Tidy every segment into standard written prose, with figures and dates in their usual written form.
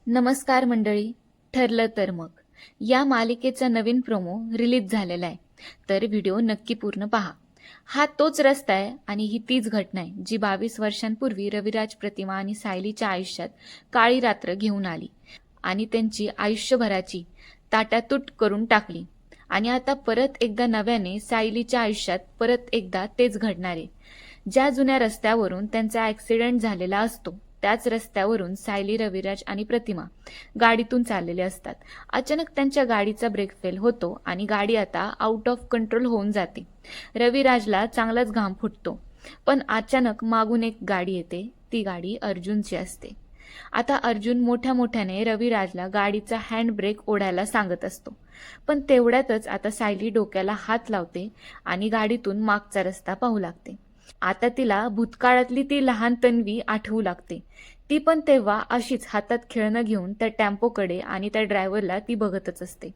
नमस्कार मंडळी. ठरलं तर मग या मालिकेचा नवीन प्रोमो रिलीज झालेला आहे, तर व्हिडिओ नक्की पूर्ण पहा. हा तोच रस्ता आहे आणि ही तीच घटना आहे जी 22 वर्षांपूर्वी रविराज, प्रतिमा आणि सायलीच्या आयुष्यात काळी रात्र घेऊन आली आणि त्यांची आयुष्यभराची ताटातूट करून टाकली. आणि आता परत एकदा नव्याने सायलीच्या आयुष्यात परत एकदा तेच घडणार आहे. ज्या जुन्या रस्त्यावरून त्यांचा ॲक्सिडेंट झालेला असतो त्याच रस्त्यावरून सायली, रविराज आणि प्रतिमा गाडीतून चाललेले असतात. अचानक त्यांच्या गाडीचा ब्रेक फेल होतो आणि गाडी आता आउट ऑफ कंट्रोल होऊन जाते. रविराजला चांगलाच घाम फुटतो, पण अचानक मागून एक गाडी येते. ती गाडी अर्जुनची असते. आता अर्जुन मोठ्या मोठ्याने रविराजला गाडीचा हँड ब्रेक ओढायला सांगत असतो, पण तेवढ्यातच आता सायली डोक्याला हात लावते आणि गाडीतून मागचा रस्ता पाहू लागते. आता तिला भूतकाळातली ती लहान तन्वी आठवू लागते. ती पण तेव्हा अशीच हातात खेळणं घेऊन त्या टेम्पोकडे आणि त्या ड्रायव्हरला ती बघतच असते.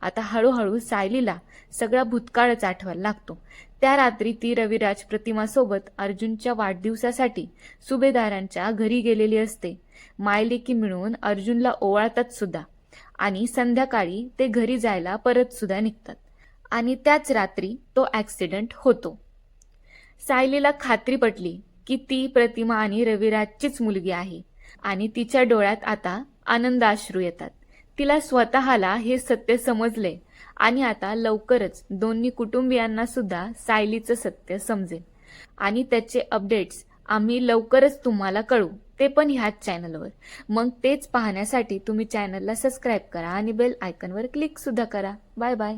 आता हळूहळू सायलीला सगळा भूतकाळच आठवायला लागतो. त्या रात्री ती रविराज, प्रतिमासोबत अर्जुनच्या वाढदिवसासाठी सुभेदारांच्या घरी गेलेली असते. मायलेकी मिळून अर्जुनला ओवाळतात सुद्धा आणि संध्याकाळी ते घरी जायला परत सुद्धा निघतात. आणि त्याच रात्री तो ॲक्सिडेंट होतो. सायलीला खात्री पटली की ती प्रतिमा आणि रविराजचीच मुलगी आहे आणि तिच्या डोळ्यात आता आनंदाश्रू येतात. तिला स्वतःला हे सत्य समजले आणि आता लवकरच दोन्ही कुटुंबियांना सुद्धा सायलीचं सत्य समजेल आणि त्याचे अपडेट्स आम्ही लवकरच तुम्हाला कळवू, ते पण ह्याच चॅनलवर. मग तेच पाहण्यासाठी तुम्ही चॅनलला सबस्क्राईब करा आणि बेल आयकॉनवर क्लिक सुद्धा करा. Bye bye.